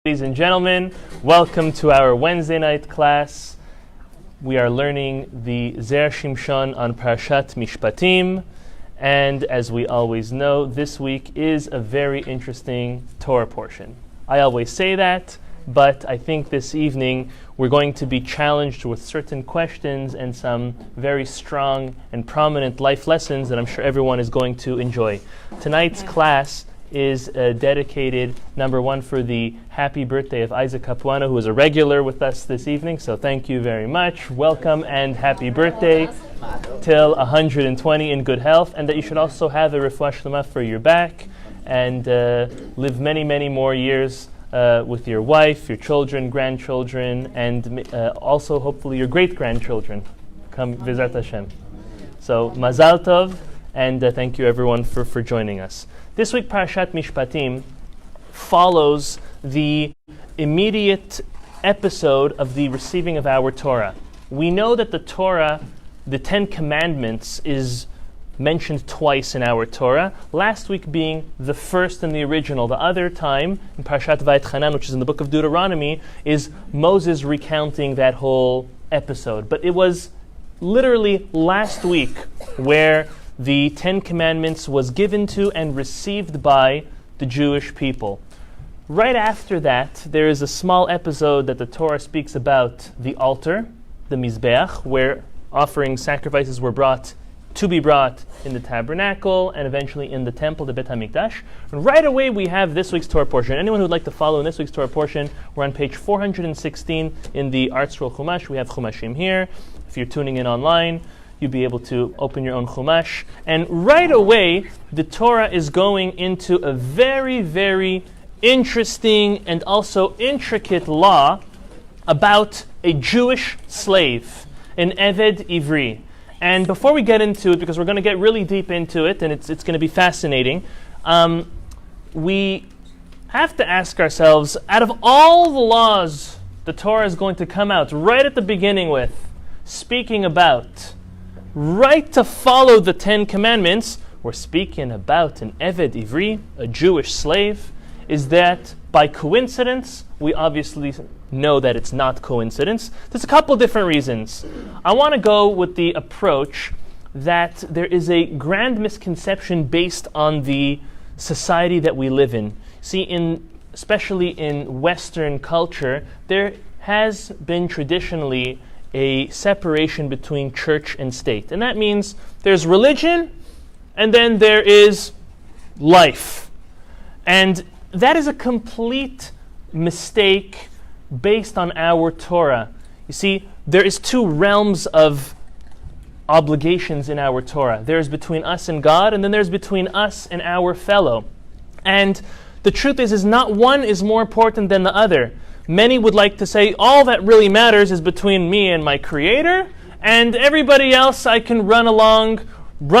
Ladies and gentlemen, welcome to our Wednesday night class. We are learning the Zera Shimshon on Parashat Mishpatim, and as we always know, this week is a very interesting Torah portion. I always say that, but I think this evening we're going to be challenged with certain questions and some very strong and prominent life lessons that I'm sure everyone is going to enjoy. Tonight's class is dedicated, number one, for the happy birthday of Isaac Capuano, who is a regular with us this evening. So thank you very much. Welcome and happy birthday till 120 in good health, and that you should also have a refuah shlema for your back and live many, many more years with your wife, your children, grandchildren, and also hopefully your great-grandchildren. Come, V'ezrat Hashem. So Mazal Tov, and thank you everyone for joining us. This week, Parashat Mishpatim follows the immediate episode of the receiving of our Torah. We know that the Torah, the Ten Commandments, is mentioned twice in our Torah, last week being the first and the original. The other time, in Parashat Vayetchanan, which is in the book of Deuteronomy, is Moses recounting that whole episode. But it was literally last week where the Ten Commandments was given to and received by the Jewish people. Right after that, there is a small episode that the Torah speaks about the altar, the Mizbeach, where offering sacrifices were to be brought in the tabernacle and eventually in the temple, the Bet HaMikdash. And right away we have this week's Torah portion. Anyone who would like to follow in this week's Torah portion, we're on page 416 in the Art Scroll Chumash. We have Chumashim here. If you're tuning in online, you'll be able to open your own Chumash. And right away, the Torah is going into a very, very interesting and also intricate law about a Jewish slave, an Eved Ivri. And before we get into it, because we're going to get really deep into it, and it's going to be fascinating, we have to ask ourselves, out of all the laws the Torah is going to come out right at the beginning with, speaking about right to follow the Ten Commandments, we're speaking about an Eved Ivri, a Jewish slave. Is that by coincidence? We obviously know that it's not coincidence. There's a couple different reasons. I want to go with the approach that there is a grand misconception based on the society that we live in. See, especially in Western culture, there has been traditionally a separation between church and state. And that means there's religion, and then there is life. And that is a complete mistake based on our Torah. You see, there is two realms of obligations in our Torah. There's between us and God, and then there's between us and our fellow. And the truth is not one is more important than the other. Many would like to say all that really matters is between me and my Creator, and everybody else I can run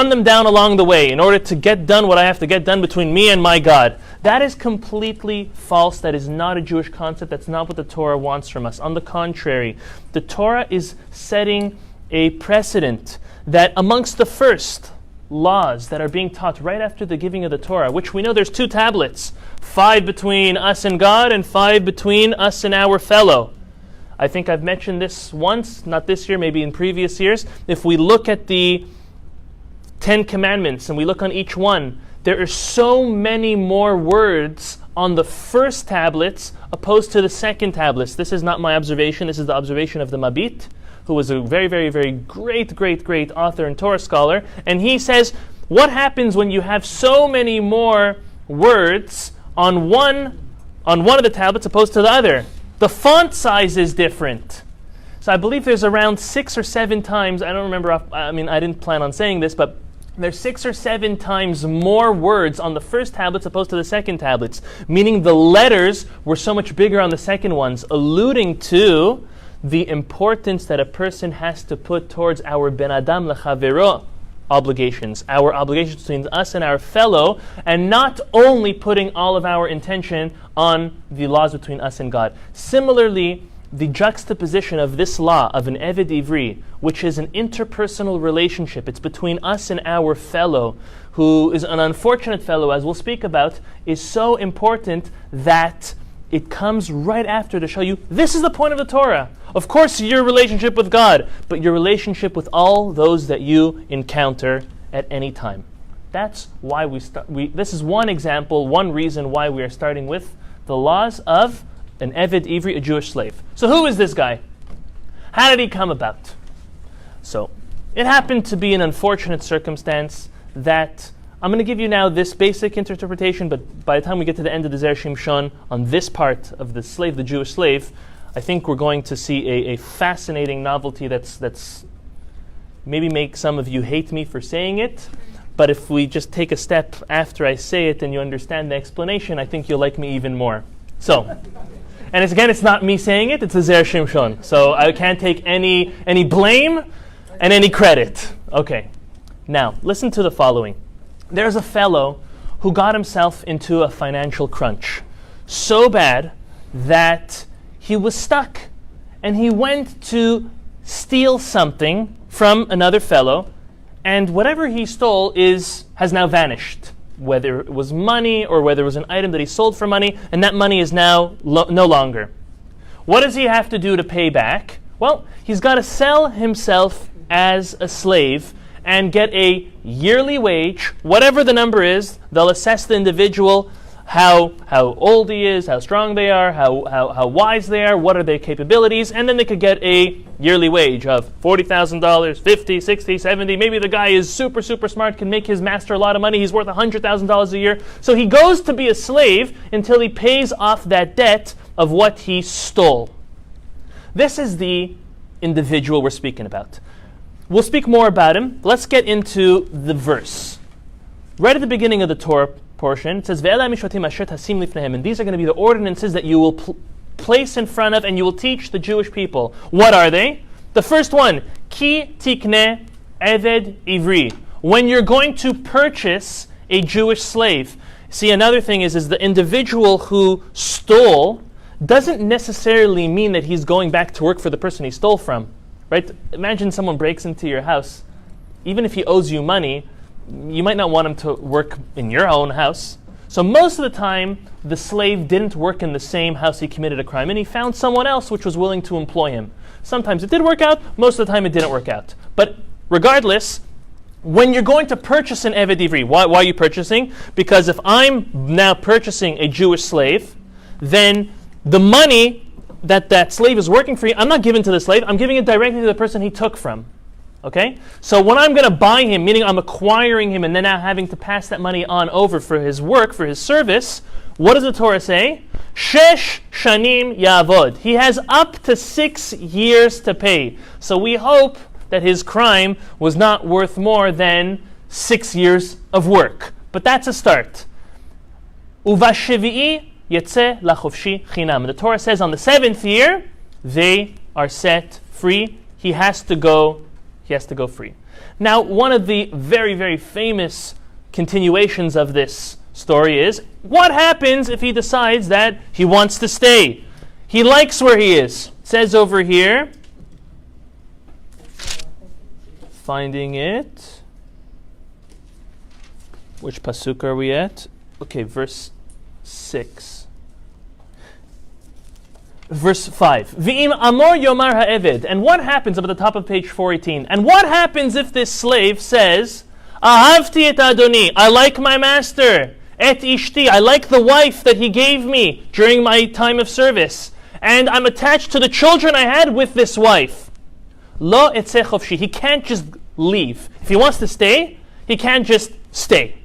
them down along the way in order to get done what I have to get done between me and my God. That is completely false. That is not a Jewish concept. That's not what the Torah wants from us. On the contrary, the Torah is setting a precedent that amongst the first laws that are being taught right after the giving of the Torah, which we know there's 2 tablets, 5 between us and God and 5 between us and our fellow. I think I've mentioned this once, not this year, maybe in previous years. If we look at the 10 Commandments and we look on each one, there are so many more words on the first tablets opposed to the second tablets. This is not my observation. This is the observation of the Mabit, who was a very, very, very great author and Torah scholar. And he says, what happens when you have so many more words on one of the tablets opposed to the other? The font size is different. So I believe there's around 6 or 7 times, I don't remember, I didn't plan on saying this, but there's 6 or 7 times more words on the first tablets opposed to the second tablets, meaning the letters were so much bigger on the second ones, alluding to the importance that a person has to put towards our ben adam lechavero obligations, our obligations between us and our fellow, and not only putting all of our intention on the laws between us and God. Similarly, the juxtaposition of this law of an Eved Ivri, which is an interpersonal relationship, it's between us and our fellow, who is an unfortunate fellow, as we'll speak about, is so important that it comes right after to show you this is the point of the Torah. Of course, your relationship with God, but your relationship with all those that you encounter at any time. That's why this is one example, one reason why we are starting with the laws of an Eved Ivri, a Jewish slave. So who is this guy? How did he come about? So it happened to be an unfortunate circumstance that I'm going to give you now this basic interpretation, but by the time we get to the end of the Zera Shimshon on this part of the slave, the Jewish slave, I think we're going to see a fascinating novelty that's maybe make some of you hate me for saying it, but if we just take a step after I say it and you understand the explanation, I think you'll like me even more. So, and it's not me saying it, it's the Zera Shimshon. So I can't take any blame and any credit. Okay, now listen to the following. There's a fellow who got himself into a financial crunch so bad that he was stuck, and he went to steal something from another fellow, and whatever he stole has now vanished, whether it was money or whether it was an item that he sold for money, and that money is now no longer. What does he have to do to pay back? Well, he's got to sell himself as a slave and get a yearly wage, whatever the number is. They'll assess the individual, how old he is, how strong they are, how wise they are, what are their capabilities, and then they could get a yearly wage of $40,000, $50, $60, $70. Maybe the guy is super, super smart, can make his master a lot of money. He's worth $100,000 a year. So he goes to be a slave until he pays off that debt of what he stole. This is the individual we're speaking about. We'll speak more about him. Let's get into the verse. Right at the beginning of the Torah portion, it says, "Ve'ela mishpatim asher tasim lifnehem," and these are going to be the ordinances that you will place in front of and you will teach the Jewish people. What are they? The first one, ki tikne eved ivri. When you're going to purchase a Jewish slave. See, another thing is the individual who stole doesn't necessarily mean that he's going back to work for the person he stole from. Right? Imagine someone breaks into your house. Even if he owes you money, you might not want him to work in your own house. So most of the time, the slave didn't work in the same house he committed a crime, and he found someone else which was willing to employ him. Sometimes it did work out, most of the time it didn't work out. But regardless, when you're going to purchase an Eved Ivri, why are you purchasing? Because if I'm now purchasing a Jewish slave, then the money that slave is working for you, I'm not giving to the slave, I'm giving it directly to the person he took from. Okay? So when I'm going to buy him, meaning I'm acquiring him and then now having to pass that money on over for his work, for his service, what does the Torah say? Shesh shanim yavod. He has up to 6 years to pay. So we hope that his crime was not worth more than 6 years of work. But that's a start. Uvashevi'i Yetzeh lachofshi chinam. The Torah says on the 7th year, they are set free. He has to go free. Now, one of the very, very famous continuations of this story is, what happens if he decides that he wants to stay? He likes where he is. It says over here, finding it. Which pasuk are we at? Okay, verse 6. Verse 5. V'im amor yomar ha'eved. And what happens up at the top of page 418? And what happens if this slave says, Ahavti et adoni, I like my master. Et ishti, I like the wife that he gave me during my time of service. And I'm attached to the children I had with this wife. Lo etzeh chofshi. He can't just leave. If he wants to stay, he can't just stay.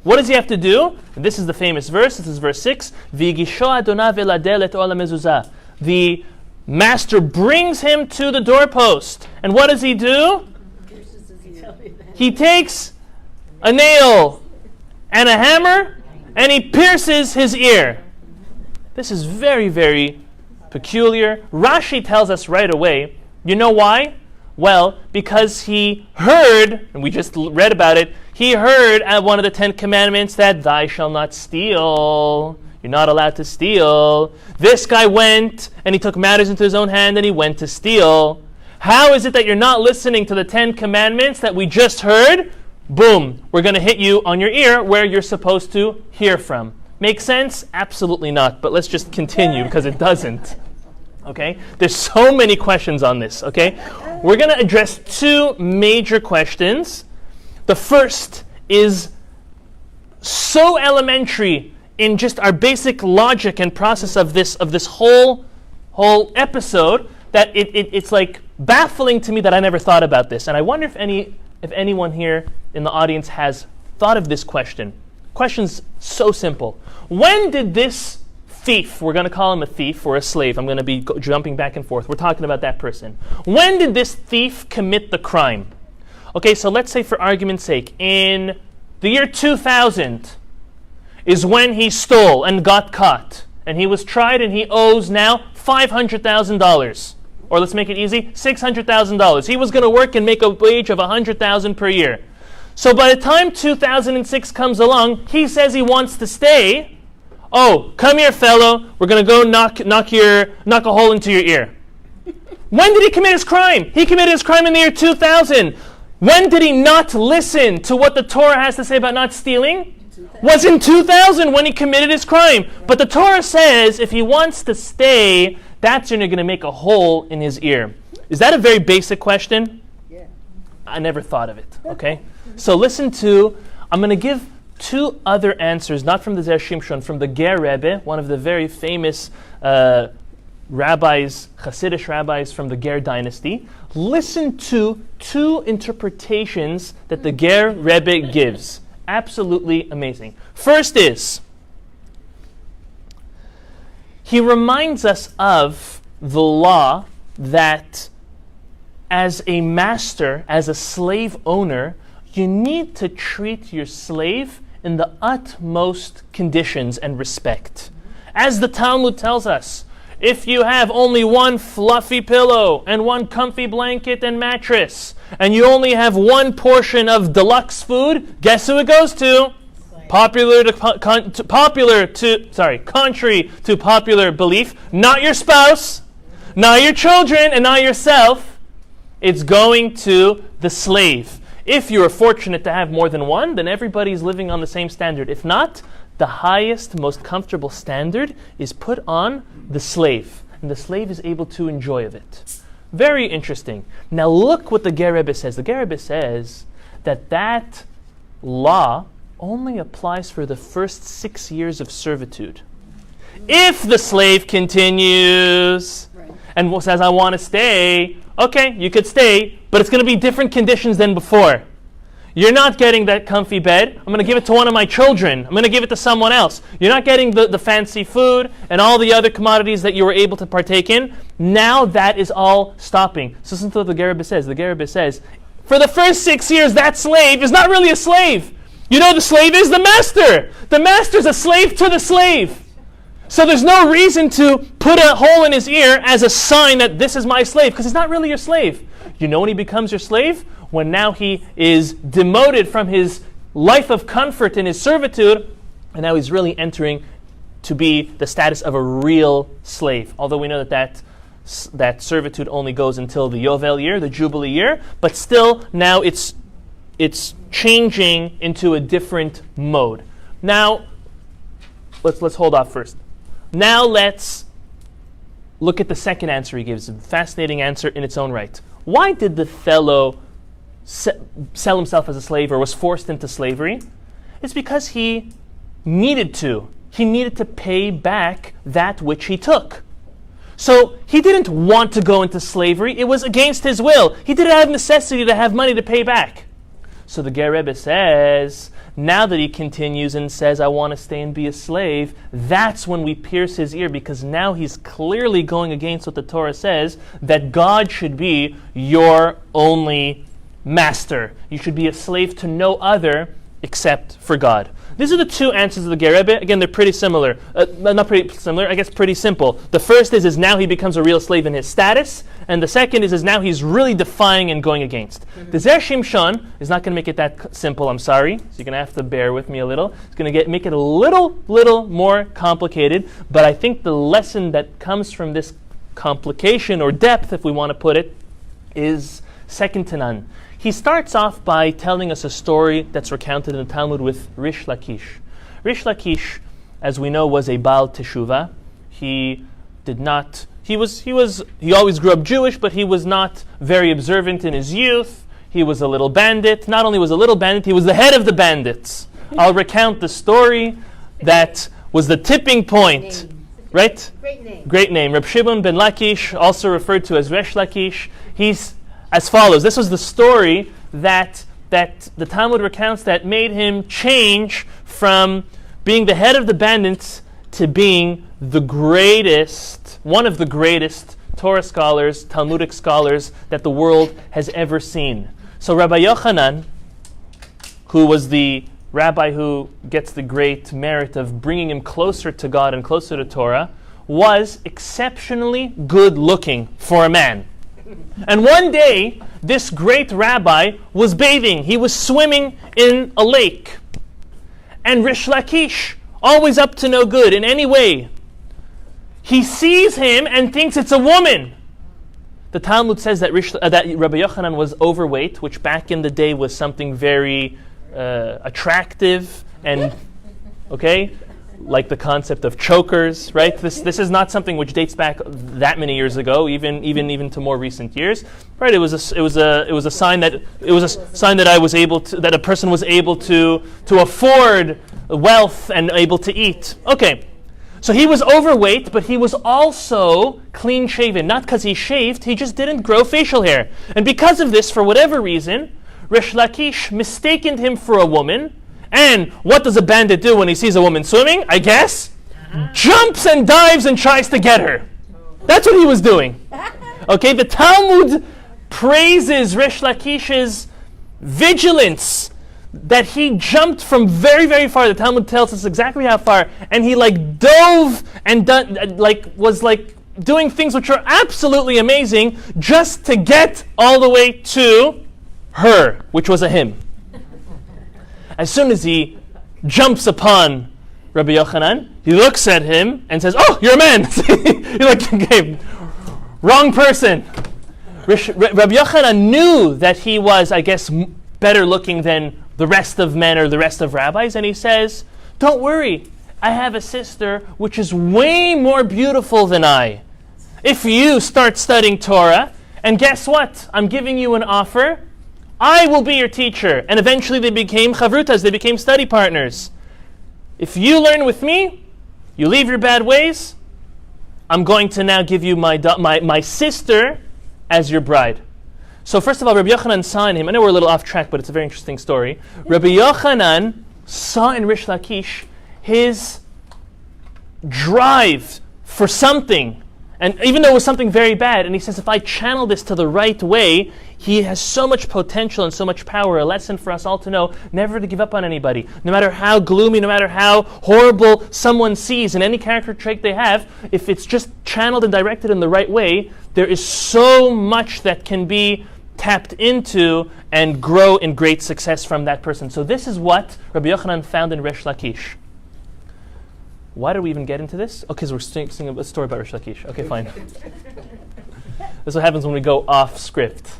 What does he have to do? And this is the famous verse. This is verse 6. V'yigisho adonav eladel et ola mezuzah. The master brings him to the doorpost. And what does he do? He takes a nail and a hammer and he pierces his ear. This is very, very peculiar. Rashi tells us right away. You know why? Well, because he heard, and we just read about it, he heard at one of the 10 commandments that thou shalt not steal. You're not allowed to steal. This guy went and he took matters into his own hand and he went to steal. How is it that you're not listening to the 10 commandments that we just heard? Boom, we're going to hit you on your ear where you're supposed to hear from. Make sense? Absolutely not. But let's just continue because it doesn't. Okay? There's so many questions on this. Okay? We're going to address two major questions. The first is so elementary in just our basic logic and process of this whole episode that it's like baffling to me that I never thought about this. And I wonder if anyone here in the audience has thought of this question. Question's so simple. When did this thief, we're going to call him a thief or a slave, I'm going to be jumping back and forth, we're talking about that person. When did this thief commit the crime? Okay, so let's say for argument's sake, in the year 2000 is when he stole and got caught. And he was tried and he owes now $500,000. Or let's make it easy, $600,000. He was going to work and make a wage of $100,000 per year. So by the time 2006 comes along, he says he wants to stay. Oh, come here, fellow. We're going to go knock a hole into your ear. When did he commit his crime? He committed his crime in the year 2000. When did he not listen to what the Torah has to say about not stealing? Was in 2000 when he committed his crime. But the Torah says if he wants to stay, that's when you're going to make a hole in his ear. Is that a very basic question? Yeah. I never thought of it. Okay? So listen to, I'm going to give two other answers, not from the Zera Shimshon, from the Ger Rebbe, one of the very famous rabbis, Hasidic rabbis from the Ger dynasty. Listen to two interpretations that the Ger Rebbe gives. Absolutely amazing. First is, he reminds us of the law that as a master, as a slave owner, you need to treat your slave in the utmost conditions and respect. As the Talmud tells us, if you have only one fluffy pillow and one comfy blanket and mattress, and you only have one portion of deluxe food, guess who it goes to? Contrary to popular belief, not your spouse, not your children, and not yourself. It's going to the slave. If you are fortunate to have more than one, then everybody's living on the same standard. If not, the highest, most comfortable standard is put on the slave. And the slave is able to enjoy of it. Very interesting. Now look what the Ger Rebbe says. The Ger Rebbe says that law only applies for the first 6 years of servitude. If the slave continues and says, I want to stay, okay, you could stay, but it's going to be different conditions than before. You're not getting that comfy bed. I'm going to give it to one of my children. I'm going to give it to someone else. You're not getting the fancy food and all the other commodities that you were able to partake in. Now that is all stopping. So listen to what the Ger Rebbe says. The Ger Rebbe says, for the first 6 years, that slave is not really a slave. You know the slave is the master. The master's a slave to the slave. So there's no reason to put a hole in his ear as a sign that this is my slave, because he's not really your slave. You know when he becomes your slave? When now he is demoted from his life of comfort and his servitude, and now he's really entering to be the status of a real slave. Although we know that servitude only goes until the Yovel year, the Jubilee year, but still now it's changing into a different mode. Now, let's hold off first. Now let's look at the second answer he gives. A fascinating answer in its own right. Why did the fellow sell himself as a slave or was forced into slavery? It's because he needed to. He needed to pay back that which he took. So he didn't want to go into slavery. It was against his will. He didn't have necessity to have money to pay back. So the Ger Rebbe says, now that he continues and says, I want to stay and be a slave, that's when we pierce his ear, because now he's clearly going against what the Torah says, that God should be your only master. You should be a slave to no other except for God. These are the two answers of the Ger Rebbe. Again, they're pretty similar. Not pretty similar, I guess pretty simple. The first is now he becomes a real slave in his status, and the second is now he's really defying and going against. The Zera Shimshon is not going to make it that simple, I'm sorry, so you're going to have to bear with me a little. It's going to make it a little more complicated, but I think the lesson that comes from this complication, or depth, if we want to put it, is second to none. He starts off by telling us a story that's recounted in the Talmud with Rish Lakish. Rish Lakish as we know, was a Baal Teshuvah. He always grew up Jewish, but he was not very observant in his youth. He was a little bandit. Not only was a little bandit, he was the head of the bandits. I'll recount the story that was the tipping point. Right? Great name. Great name. Reb Shimon ben Lakish, also referred to as Resh Lakish. He's as follows. This was the story that the Talmud recounts that made him change from being the head of the bandits to being one of the greatest Torah scholars, Talmudic scholars that the world has ever seen. So Rabbi Yochanan, who was the rabbi who gets the great merit of bringing him closer to God and closer to Torah, was exceptionally good looking for a man. And one day, this great rabbi was bathing. He was swimming in a lake. And Rish Lakish, always up to no good in any way, he sees him and thinks it's a woman. The Talmud says that Rabbi Yochanan was overweight, which back in the day was something very attractive and, like the concept of chokers, right? This is not something which dates back that many years ago, even to more recent years, right? It was a sign that a person was able to afford wealth and able to eat. Okay, so he was overweight, but he was also clean shaven. Not because he shaved, he just didn't grow facial hair, and because of this, for whatever reason, Rish Lakish mistaken him for a woman. And what does a bandit do when he sees a woman swimming? I guess jumps and dives and tries to get her. That's what he was doing. Okay, the Talmud praises Rish Lakish's vigilance, that he jumped from very, very far. The Talmud tells us exactly how far, and he dove and was doing things which are absolutely amazing just to get all the way to her, which was a him. As soon as he jumps upon Rabbi Yochanan, he looks at him and says, "Oh, you're a man." You're like, okay, wrong person. Rabbi Yochanan knew that he was, I guess, better looking than the rest of men or the rest of rabbis, and he says, "Don't worry, I have a sister which is way more beautiful than I. If you start studying Torah, and guess what? I'm giving you an offer. I will be your teacher." And eventually they became chavrutas, they became study partners. If you learn with me, you leave your bad ways, I'm going to now give you my sister as your bride. So first of all, Rabbi Yochanan saw in him, I know we're a little off track, but it's a very interesting story. Rabbi Yochanan saw in Rish Lakish his drive for something. And even though it was something very bad, and he says, if I channel this to the right way, he has so much potential and so much power. A lesson for us all to know, never to give up on anybody. No matter how gloomy, no matter how horrible someone sees in any character trait they have, if it's just channeled and directed in the right way, there is so much that can be tapped into and grow in great success from that person. So this is what Rabbi Yochanan found in Rish Lakish. Why did we even get into this? Okay, so we're singing a story about Rish Lakish. Okay, fine. This is what happens when we go off script.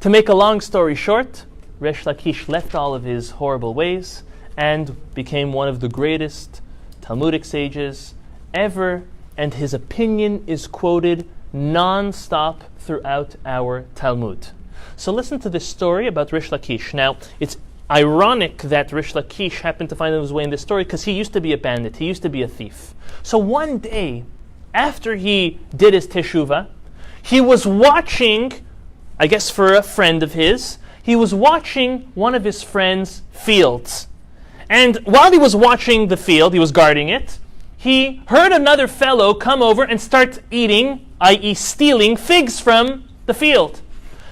To make a long story short, Rish Lakish left all of his horrible ways and became one of the greatest Talmudic sages ever, and his opinion is quoted non-stop throughout our Talmud. So listen to this story about Rish Lakish. Now, it's ironic that Rish Lakish happened to find his way in this story because he used to be a bandit, he used to be a thief. So one day, after he did his teshuvah, he was watching, I guess for a friend of his, he was watching one of his friend's fields. And while he was watching the field, he was guarding it, he heard another fellow come over and start eating, i.e. stealing figs from the field.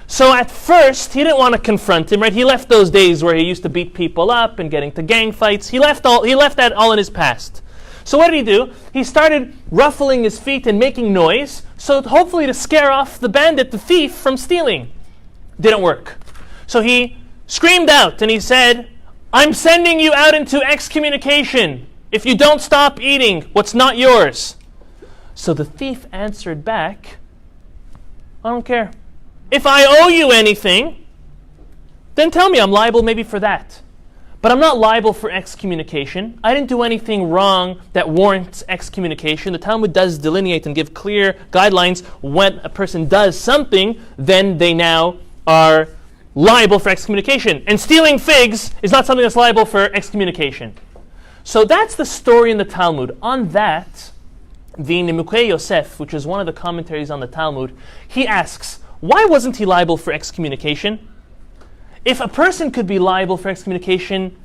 So at first, he didn't want to confront him, right? He left those days where he used to beat people up and getting to gang fights. He left that all in his past. So what did he do? He started ruffling his feet and making noise, so hopefully to scare off the bandit, the thief, from stealing. Didn't work. So he screamed out and he said, "I'm sending you out into excommunication if you don't stop eating what's not yours." So the thief answered back, "I don't care. If I owe you anything, then tell me, I'm liable maybe for that. but I'm not liable for excommunication. I didn't do anything wrong that warrants excommunication. The Talmud does delineate and give clear guidelines. When a person does something, then they now are liable for excommunication. And stealing figs is not something that's liable for excommunication. So that's the story in the Talmud. On that, the Nimukei Yosef, which is one of the commentaries on the Talmud, he asks, why wasn't he liable for excommunication? If a person could be liable for excommunication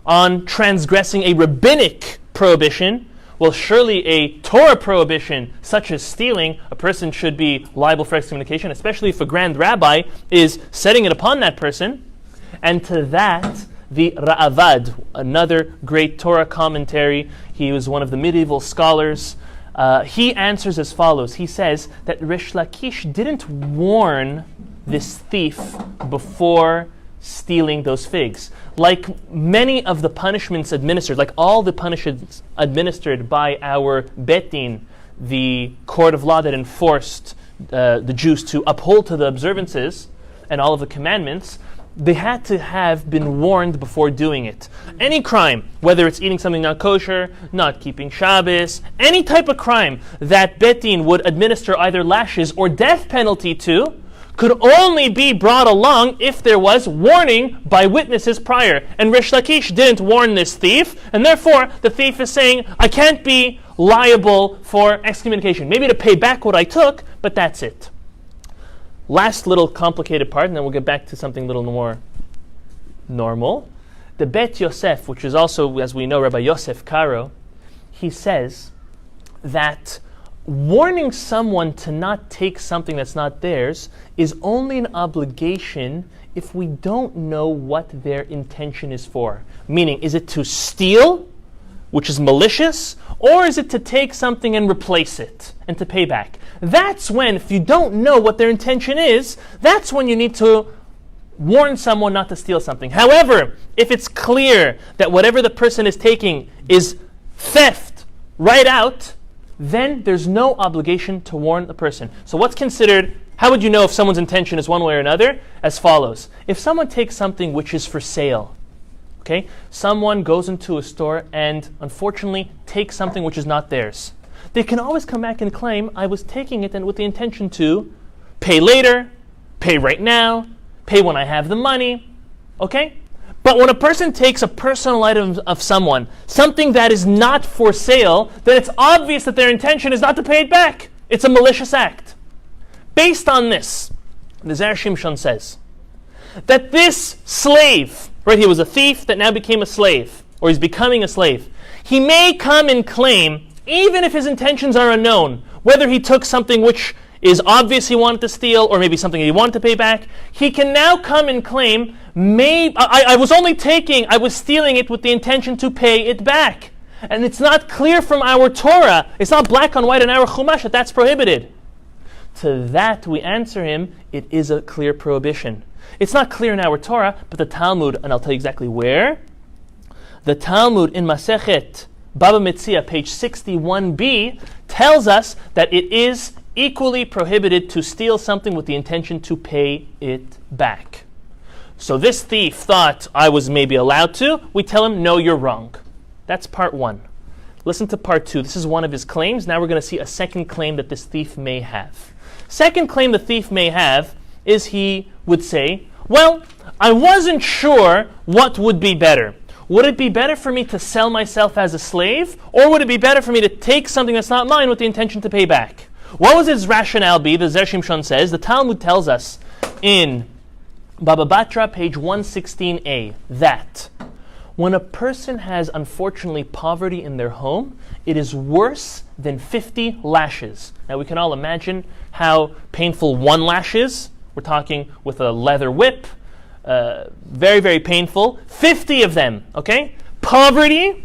on transgressing a rabbinic prohibition, well, surely a Torah prohibition, such as stealing, a person should be liable for excommunication, especially if a grand rabbi is setting it upon that person. And to that, the Ra'avad, another great Torah commentary, he was one of the medieval scholars, he answers as follows. He says that Rish Lakish didn't warn this thief before stealing those figs. Like many of the punishments administered, like all the punishments administered by our Betin, the court of law that enforced the Jews to uphold to the observances and all of the commandments, they had to have been warned before doing it. Any crime, whether it's eating something not kosher, not keeping Shabbos, any type of crime that Betin would administer either lashes or death penalty to, could only be brought along if there was warning by witnesses prior. And Rish Lakish didn't warn this thief, and therefore the thief is saying, I can't be liable for excommunication. Maybe to pay back what I took, but that's it. Last little complicated part, and then we'll get back to something a little more normal. The Bet Yosef, which is also, as we know, Rabbi Yosef Karo, he says that warning someone to not take something that's not theirs is only an obligation if we don't know what their intention is for. Meaning, is it to steal, which is malicious, or is it to take something and replace it and to pay back? That's when, if you don't know what their intention is, that's when you need to warn someone not to steal something. However, if it's clear that whatever the person is taking is theft right out, then there's no obligation to warn the person. So what's considered, how would you know if someone's intention is one way or another? As follows. If someone takes something which is for sale, okay, someone goes into a store and unfortunately takes something which is not theirs, they can always come back and claim, I was taking it and with the intention to pay later, pay right now, pay when I have the money, okay? But when a person takes a personal item of someone, something that is not for sale, then it's obvious that their intention is not to pay it back. It's a malicious act. Based on this, the Zera Shimshon says that this slave, right, he was a thief that now became a slave, or he's becoming a slave, he may come and claim, even if his intentions are unknown, whether he took something which is obvious he wanted to steal, or maybe something he wanted to pay back, he can now come and claim, I was stealing it with the intention to pay it back. And it's not clear from our Torah, it's not black on white in our Chumash that that's prohibited. To that we answer him, it is a clear prohibition. It's not clear in our Torah, but the Talmud, and I'll tell you exactly where, the Talmud in Masechet Baba Metzia, page 61b, tells us that it is equally prohibited to steal something with the intention to pay it back. So this thief thought I was maybe allowed to. We tell him, no, you're wrong. That's part one. Listen to part two. This is one of his claims. Now we're going to see a second claim that this thief may have. Second claim the thief may have is he would say, well, I wasn't sure what would be better. Would it be better for me to sell myself as a slave, or would it be better for me to take something that's not mine with the intention to pay back? What was his rationale be? The Zera Shimshon says, the Talmud tells us in Baba Batra, page 116a, that when a person has, unfortunately, poverty in their home, it is worse than 50 lashes. Now we can all imagine how painful one lash is. We're talking with a leather whip. Very, very painful. 50 of them, okay? Poverty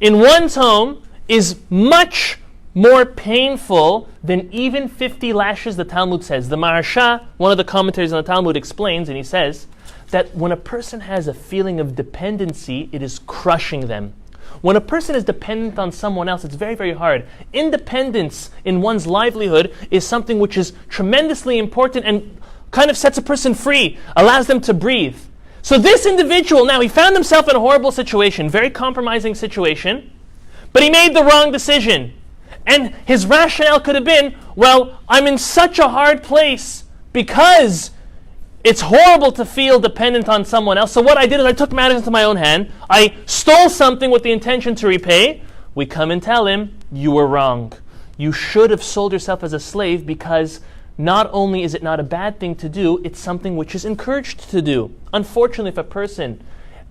in one's home is much more painful than even 50 lashes, the Talmud says. The Maharsha, one of the commentaries on the Talmud, explains, and he says that when a person has a feeling of dependency, it is crushing them. When a person is dependent on someone else, it's very, very hard. Independence in one's livelihood is something which is tremendously important and kind of sets a person free, allows them to breathe. So this individual, now he found himself in a horrible situation, very compromising situation, but he made the wrong decision. And his rationale could have been, well, I'm in such a hard place because it's horrible to feel dependent on someone else. So what I did is I took matters into my own hand. I stole something with the intention to repay. We come and tell him, you were wrong. You should have sold yourself as a slave because not only is it not a bad thing to do, it's something which is encouraged to do. Unfortunately, if a person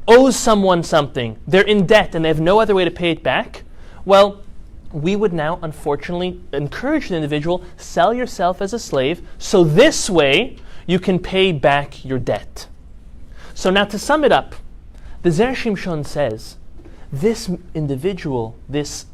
owes someone something, they're in debt and they have no other way to pay it back, well, we would now unfortunately encourage the individual, sell yourself as a slave, so this way you can pay back your debt. So now to sum it up, the Zera Shimshon says, this individual, this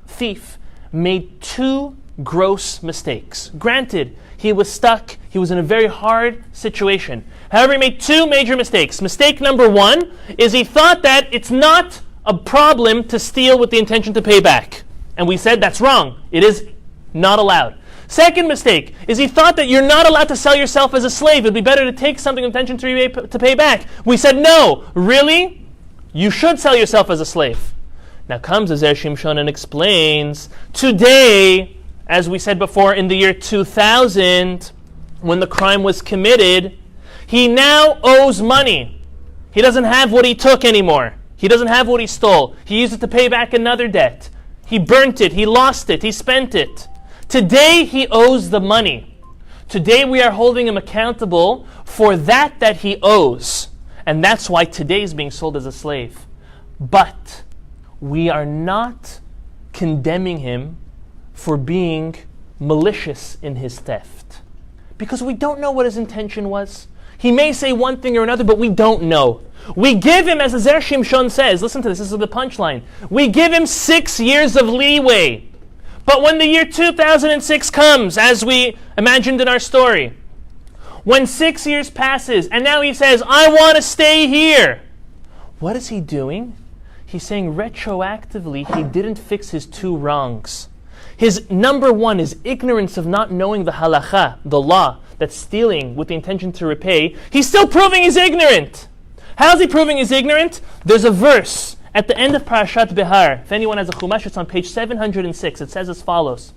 thief, made two gross mistakes. Granted, he was stuck, he was in a very hard situation. However, he made two major mistakes. Mistake number one is he thought that it's not a problem to steal with the intention to pay back. And we said that's wrong. It is not allowed. Second mistake is he thought that you're not allowed to sell yourself as a slave. It would be better to take something with intention to pay back. We said, no, really? You should sell yourself as a slave. Now comes the Zera Shimshon and explains, today, as we said before, in the year 2000, when the crime was committed, he now owes money. He doesn't have what he took anymore. He doesn't have what he stole. He used it to pay back another debt. He burnt it, he lost it, he spent it. Today he owes the money. Today we are holding him accountable for that he owes. And that's why today is being sold as a slave. But we are not condemning him for being malicious in his theft. Because we don't know what his intention was. He may say one thing or another, but we don't know. We give him, as the Zera Shimshon says, listen to this is the punchline. We give him 6 years of leeway. But when the year 2006 comes, as we imagined in our story, when 6 years passes, and now he says, I want to stay here. What is he doing? He's saying retroactively he didn't fix his two wrongs. His number one is ignorance of not knowing the halacha, the law, that's stealing with the intention to repay. He's still proving he's ignorant. How's he proving he's ignorant? There's a verse at the end of Parashat Behar. If anyone has a chumash, it's on page 706. It says as follows.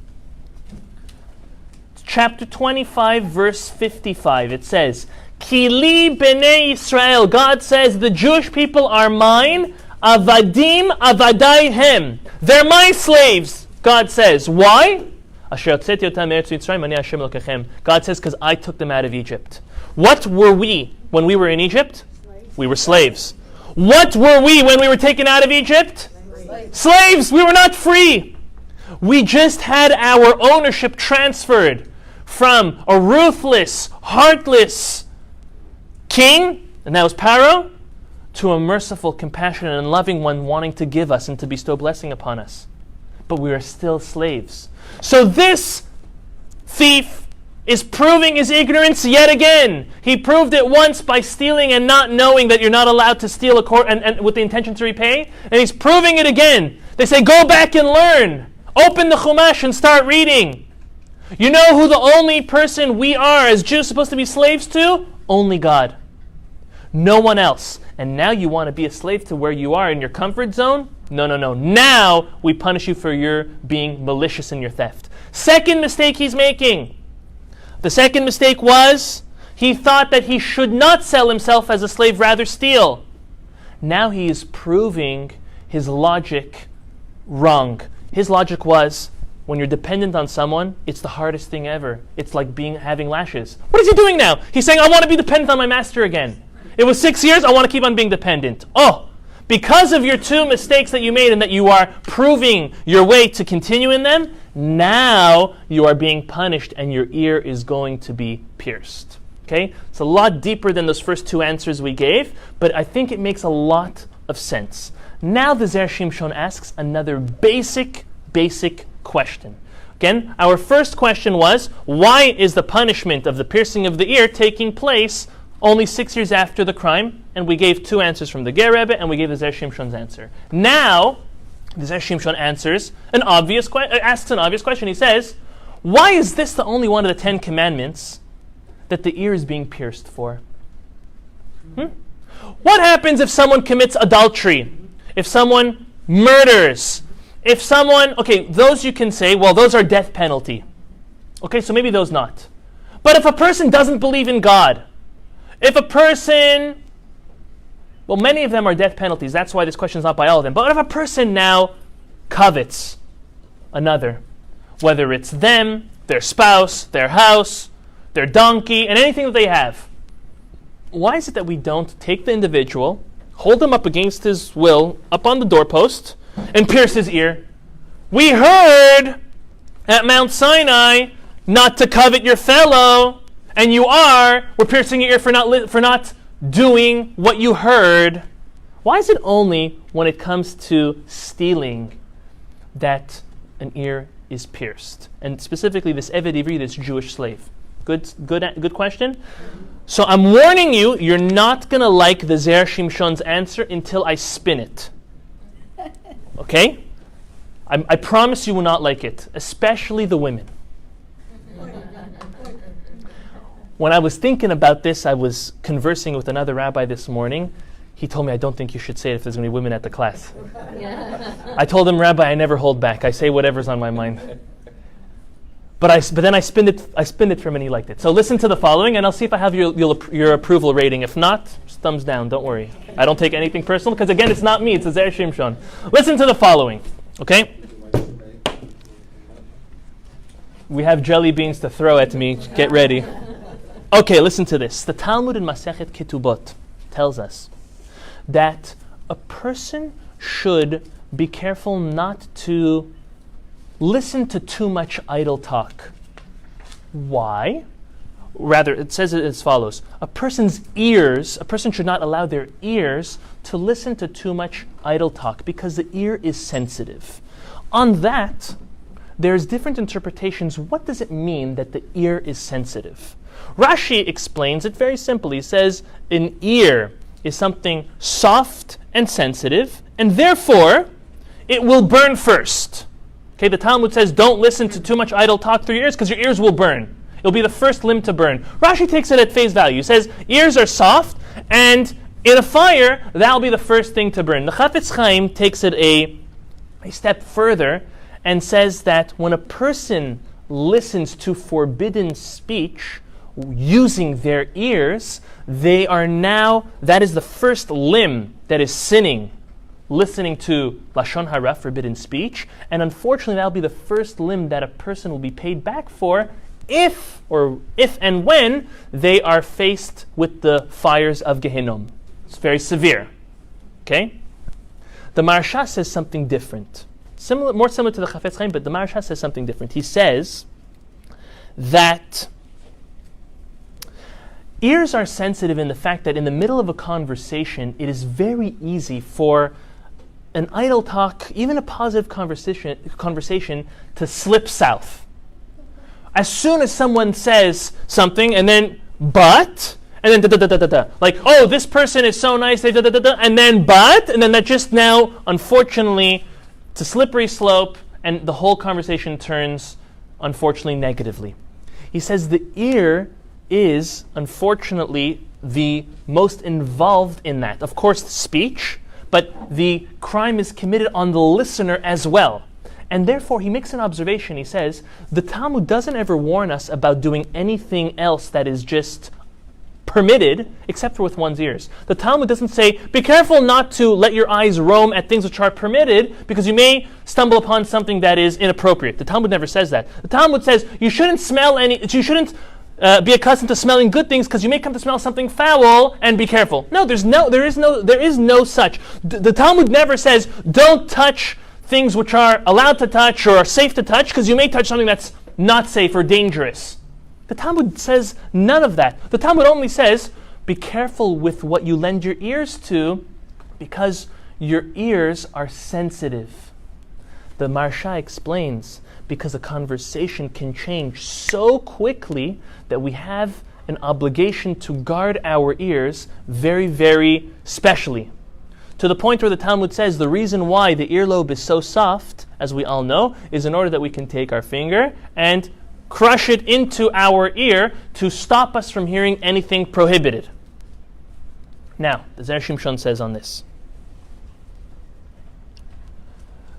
Chapter 25, verse 55. It says, Ki li b'nei Yisrael. God says, the Jewish people are mine. Avadim avadaihem. They're my slaves. God says, why? God says, because I took them out of Egypt. What were we when we were in Egypt? We were slaves. What were we when we were taken out of Egypt? Slaves. We were not free. We just had our ownership transferred from a ruthless, heartless king, and that was Pharaoh, to a merciful, compassionate, and loving one wanting to give us and to bestow blessing upon us. But we are still slaves. So this thief is proving his ignorance yet again. He proved it once by stealing and not knowing that you're not allowed to steal and with the intention to repay. And he's proving it again. They say, go back and learn. Open the Chumash and start reading. You know who the only person we are as Jews supposed to be slaves to? Only God. No one else. And now you want to be a slave to where you are in your comfort zone? No. Now we punish you for your being malicious in your theft. Second mistake he's making. The second mistake was he thought that he should not sell himself as a slave, rather steal. Now he is proving his logic wrong. His logic was, when you're dependent on someone, it's the hardest thing ever. It's like having lashes. What is he doing now? He's saying, I want to be dependent on my master again. It was 6 years, I want to keep on being dependent. Oh, because of your two mistakes that you made and that you are proving your way to continue in them, now you are being punished and your ear is going to be pierced. Okay? It's a lot deeper than those first two answers we gave, but I think it makes a lot of sense. Now the Zera Shimshon asks another basic question. Again, our first question was, why is the punishment of the piercing of the ear taking place only 6 years after the crime? And we gave two answers from the Ger Rebbe, and we gave the Zera Shimshon's answer. Now, the Zera Shimshon asks an obvious question. He says, why is this the only one of the 10 commandments that the ear is being pierced for? What happens if someone commits adultery? If someone murders? If someone, okay, those you can say, well, those are death penalty. Okay, so maybe those not. But if a person doesn't believe in God, if a person, well, many of them are death penalties. That's why this question is not by all of them. But if a person now covets another, whether it's them, their spouse, their house, their donkey, and anything that they have, why is it that we don't take the individual, hold him up against his will, up on the doorpost, and pierce his ear? We heard at Mount Sinai not to covet your fellow, and we're piercing your ear for not doing what you heard. Why is it only when it comes to stealing that an ear is pierced? And specifically this Eved Ivri, this Jewish slave. Good question. So I'm warning you, you're not going to like the Zera Shimshon's answer until I spin it. Okay? I promise you will not like it, especially the women. When I was thinking about this, I was conversing with another rabbi this morning. He told me, I don't think you should say it if there's going to be women at the class. I told him, Rabbi, I never hold back. I say whatever's on my mind. But then I spinned it for him and he liked it. So listen to the following and I'll see if I have your approval rating. If not, just thumbs down, don't worry. I don't take anything personal because again, it's not me, it's a Zera Shimshon. Listen to the following, okay? We have jelly beans to throw at me, get ready. Okay, listen to this. The Talmud in Masechet Ketubot tells us that a person should be careful not to listen to too much idle talk. Why? Rather, it says it as follows. A person should not allow their ears to listen to too much idle talk because the ear is sensitive. On that, there's different interpretations. What does it mean that the ear is sensitive? Rashi explains it very simply. He says an ear is something soft and sensitive, and therefore it will burn first. Okay, the Talmud says don't listen to too much idle talk through your ears because your ears will burn. It'll be the first limb to burn. Rashi takes it at face value. He says ears are soft, and in a fire, that'll be the first thing to burn. The Chafetz Chaim takes it a step further and says that when a person listens to forbidden speech using their ears, that is the first limb that is sinning, listening to Lashon Hara, forbidden speech, and unfortunately that'll be the first limb that a person will be paid back for if and when they are faced with the fires of Gehinnom. It's very severe. Okay? The Maharsha says something different. More similar to the Chafetz Chaim, but the Maharsha says something different. He says that ears are sensitive in the fact that in the middle of a conversation, it is very easy for an idle talk, even a positive conversation to slip south. As soon as someone says something and then but, and then da-da-da-da-da-da. Like, oh, this person is so nice, they da-da-da-da, and then but, and then that just now, unfortunately, it's a slippery slope, and the whole conversation turns, unfortunately, negatively. He says the ear is, unfortunately, the most involved in that. Of course, speech, but the crime is committed on the listener as well. And therefore, he makes an observation. He says, the Talmud doesn't ever warn us about doing anything else that is just permitted, except for with one's ears. The Talmud doesn't say, be careful not to let your eyes roam at things which are permitted, because you may stumble upon something that is inappropriate. The Talmud never says that. The Talmud says, you shouldn't be accustomed to smelling good things because you may come to smell something foul, and be careful. No, there is no such. The Talmud never says don't touch things which are allowed to touch or are safe to touch because you may touch something that's not safe or dangerous. The Talmud says none of that. The Talmud only says be careful with what you lend your ears to because your ears are sensitive. The Maharsha explains because a conversation can change so quickly that we have an obligation to guard our ears very, very specially. To the point where the Talmud says the reason why the earlobe is so soft, as we all know, is in order that we can take our finger and crush it into our ear to stop us from hearing anything prohibited. Now, the Zera Shimshon says on this.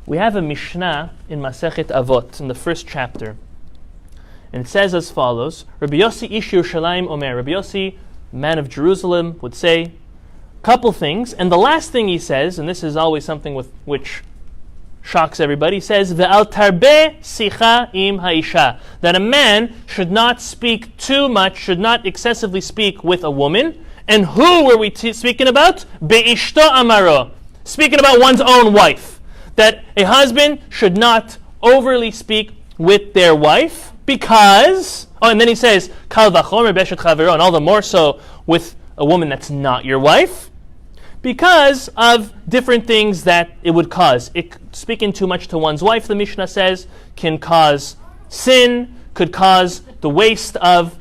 We have a Mishnah in Masechet Avot, in the first chapter. And it says as follows, Rabbi Yossi Ish Yerushalayim Omer. Rabbi Yossi, man of Jerusalem, would say a couple things. And the last thing he says, and this is always something which shocks everybody, he says, Ve'al tarbe sicha im ha'isha. That a man should not speak too much, should not excessively speak with a woman. And who were we speaking about? Be'ishto amaro. Speaking about one's own wife. That a husband should not overly speak with their wife because, and then he says, Kal vachomer beshet chavero, and all the more so with a woman that's not your wife, because of different things that it would cause. Speaking too much to one's wife, the Mishnah says, can cause sin, could cause the waste of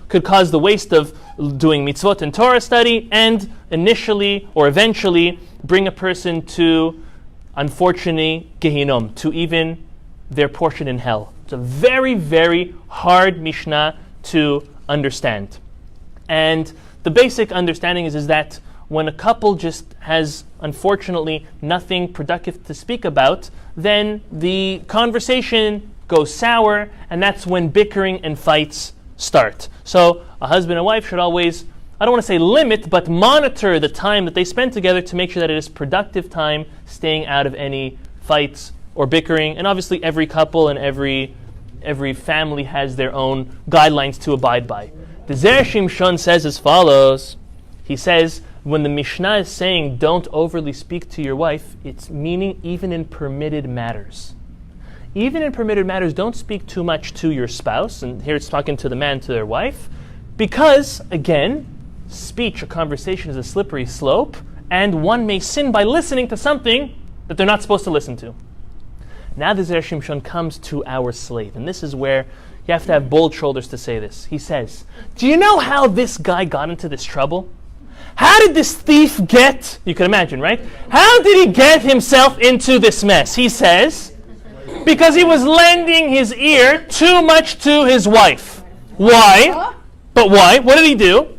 doing mitzvot and Torah study, and initially or eventually bring a person to, unfortunately, Gehinom, to even their portion in hell. It's a very, very hard Mishnah to understand. And the basic understanding is that when a couple just has, unfortunately, nothing productive to speak about, then the conversation goes sour, and that's when bickering and fights start. So a husband and wife should always, I don't want to say limit, but monitor the time that they spend together to make sure that it is productive time, staying out of any fights or bickering. And obviously every couple and every family has their own guidelines to abide by. The Zera Shimshon says as follows. He says, when the Mishnah is saying don't overly speak to your wife, it's meaning even in permitted matters. Even in permitted matters, don't speak too much to your spouse. And here it's talking to the man to their wife. Because, again, speech, a conversation is a slippery slope, and one may sin by listening to something that they're not supposed to listen to. Now the Zera Shimshon comes to our slave, and this is where you have to have bold shoulders to say this. He says, do you know how this guy got into this trouble? How did this thief get, you can imagine, right? How did he get himself into this mess? He says, because he was lending his ear too much to his wife. Why? But why? What did he do?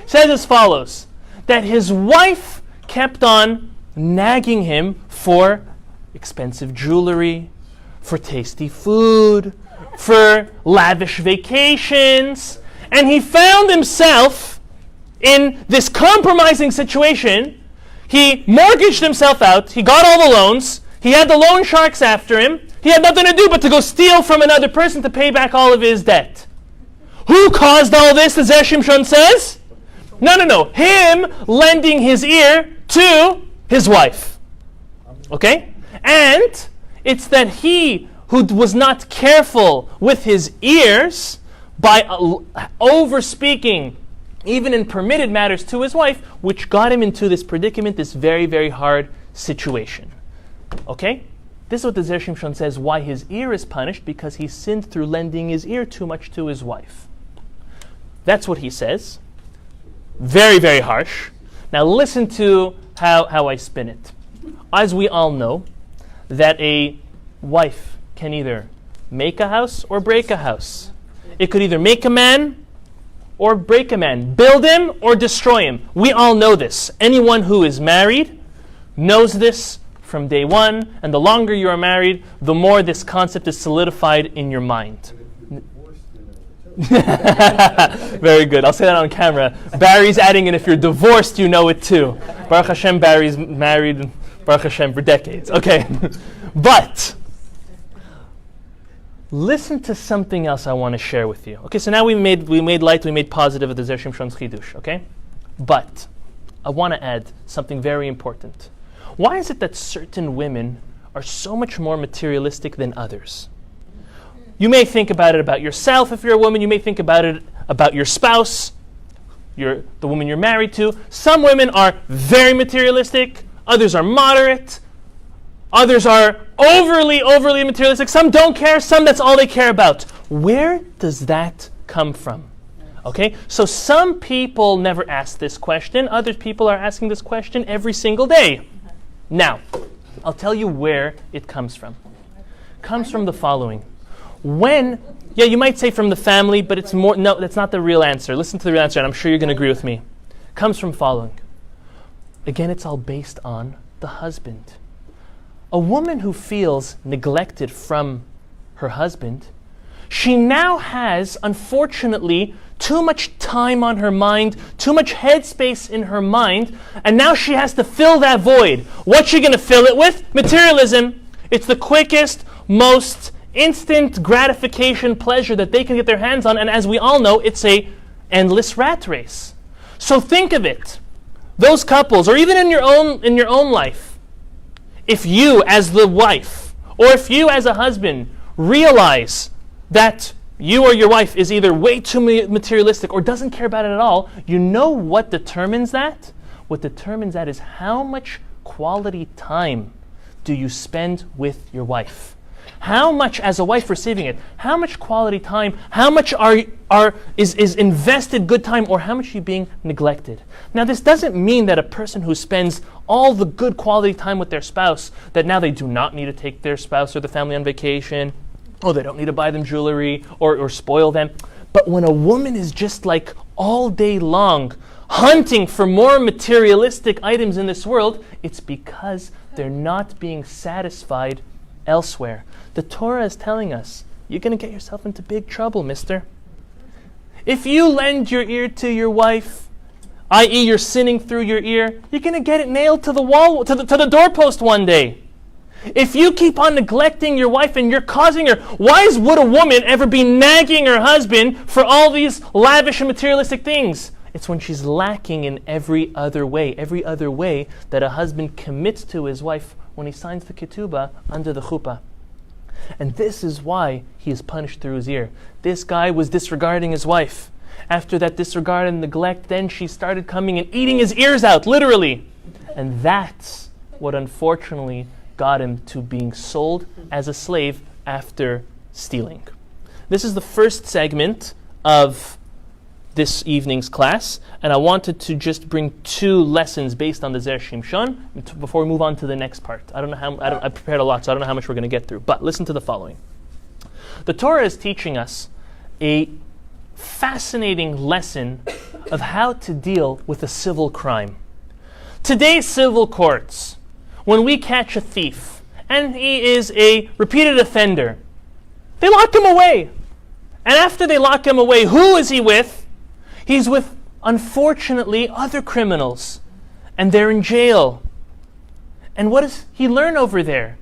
Says as follows, that his wife kept on nagging him for expensive jewelry, for tasty food, for lavish vacations, and he found himself in this compromising situation. He mortgaged himself out, he got all the loans, he had the loan sharks after him, he had nothing to do but to go steal from another person to pay back all of his debt. Who caused all this, the Zera Shimshon says? No. Him lending his ear to his wife. Okay? And it's that he who was not careful with his ears by over-speaking, even in permitted matters, to his wife, which got him into this predicament, this very, very hard situation. Okay? This is what the Zera Shimshon says, why his ear is punished, because he sinned through lending his ear too much to his wife. That's what he says. Very, very harsh. Now listen to how I spin it. As we all know, that a wife can either make a house or break a house. It could either make a man or break a man, build him or destroy him. We all know this. Anyone who is married knows this from day one, and the longer you are married, the more this concept is solidified in your mind. Very good. I'll say that on camera. Barry's adding in, if you're divorced, you know it too. Baruch Hashem, Barry's married, Baruch Hashem, for decades. Okay. But listen to something else I want to share with you. Okay, so now we made positive of the Zera Shimshon's chidush, okay? But I want to add something very important. Why is it that certain women are so much more materialistic than others? You may think about it about yourself if you're a woman. You may think about it about your spouse, the woman you're married to. Some women are very materialistic. Others are moderate. Others are overly materialistic. Some don't care. Some, that's all they care about. Where does that come from? Okay, so some people never ask this question. Other people are asking this question every single day. Now, I'll tell you where it comes from. It comes from the following. You might say from the family, but it's more, no, that's not the real answer. Listen to the real answer, and I'm sure you're going to agree with me. It comes from following. Again, it's all based on the husband. A woman who feels neglected from her husband, she now has, unfortunately, too much time on her mind, too much headspace in her mind, and now she has to fill that void. What's she going to fill it with? Materialism. It's the quickest, most instant gratification pleasure that they can get their hands on, and as we all know, it's a endless rat race. So think of it. Those couples, or even in your own life, if you as the wife, or if you as a husband realize that you or your wife is either way too materialistic or doesn't care about it at all, you know what determines that? What determines that is how much quality time do you spend with your wife? How much, as a wife receiving it, how much quality time, how much is invested good time, or how much are you being neglected? Now, this doesn't mean that a person who spends all the good quality time with their spouse, that now they do not need to take their spouse or the family on vacation, or they don't need to buy them jewelry or spoil them. But when a woman is just like all day long hunting for more materialistic items in this world, it's because they're not being satisfied elsewhere. The Torah is telling us, you're going to get yourself into big trouble, mister. If you lend your ear to your wife, i.e. you're sinning through your ear, you're going to get it nailed to the wall, to the doorpost one day. If you keep on neglecting your wife and you're causing her, why would a woman ever be nagging her husband for all these lavish and materialistic things? It's when she's lacking in every other way that a husband commits to his wife when he signs the ketubah under the chuppah. And this is why he is punished through his ear. This guy was disregarding his wife. After that disregard and neglect, then she started coming and eating his ears out, literally. And that's what unfortunately got him to being sold as a slave after stealing. This is the first segment of this evening's class, and I wanted to just bring two lessons based on the Zera Shimshon before we move on to the next part. I prepared a lot, so I don't know how much we're going to get through. But listen to the following. The Torah is teaching us a fascinating lesson of how to deal with a civil crime. Today's civil courts, when we catch a thief and he is a repeated offender, they lock him away. And after they lock him away, who is he with? He's with, unfortunately, other criminals. And they're in jail. And what does he learn over there?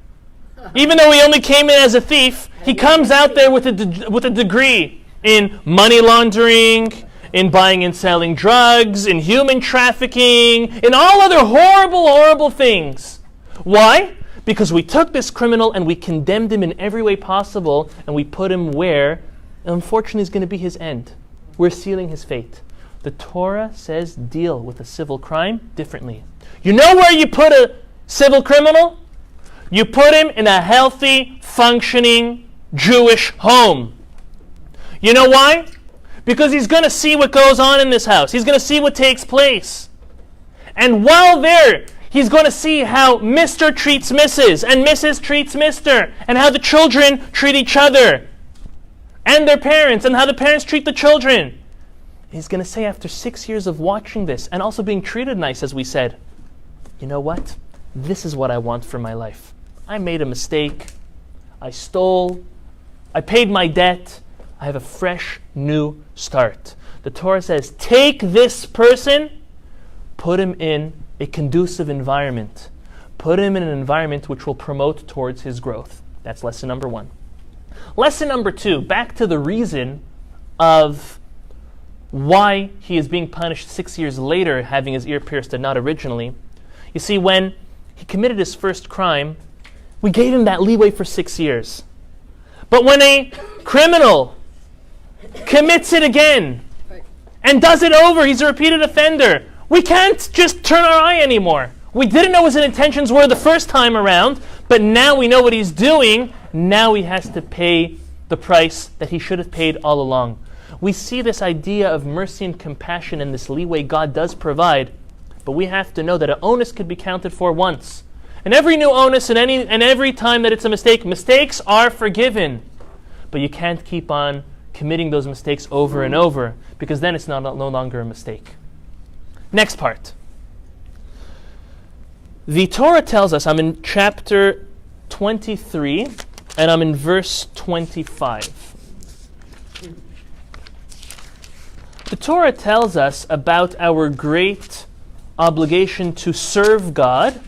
Even though he only came in as a thief, he comes out there with a degree in money laundering, in buying and selling drugs, in human trafficking, in all other horrible, horrible things. Why? Because we took this criminal and we condemned him in every way possible, and we put him where, unfortunately, is going to be his end. We're sealing his fate. The Torah says deal with a civil crime differently. You know where you put a civil criminal? You put him in a healthy, functioning Jewish home. You know why? Because he's going to see what goes on in this house. He's going to see what takes place. And while there, he's going to see how Mr. treats Mrs. and Mrs. treats Mr. and how the children treat each other and their parents, and how the parents treat the children. He's going to say, after 6 years of watching this, and also being treated nice, as we said, you know what? This is what I want for my life. I made a mistake. I stole. I paid my debt. I have a fresh, new start. The Torah says, take this person, put him in a conducive environment. Put him in an environment which will promote towards his growth. That's lesson number one. Lesson number two, back to the reason of why he is being punished 6 years later, having his ear pierced and not originally. You see, when he committed his first crime, we gave him that leeway for 6 years. But when a criminal commits it again and does it over, he's a repeated offender, we can't just turn our eye anymore. We didn't know what his intentions were the first time around, but now we know what he's doing. Now he has to pay the price that he should have paid all along. We see this idea of mercy and compassion and this leeway God does provide, but we have to know that an onus could be counted for once. And every new onus and every time that it's a mistake, mistakes are forgiven. But you can't keep on committing those mistakes over and over, because then it's no longer a mistake. Next part. The Torah tells us, I'm in chapter 23, and I'm in verse 25. The Torah tells us about our great obligation to serve God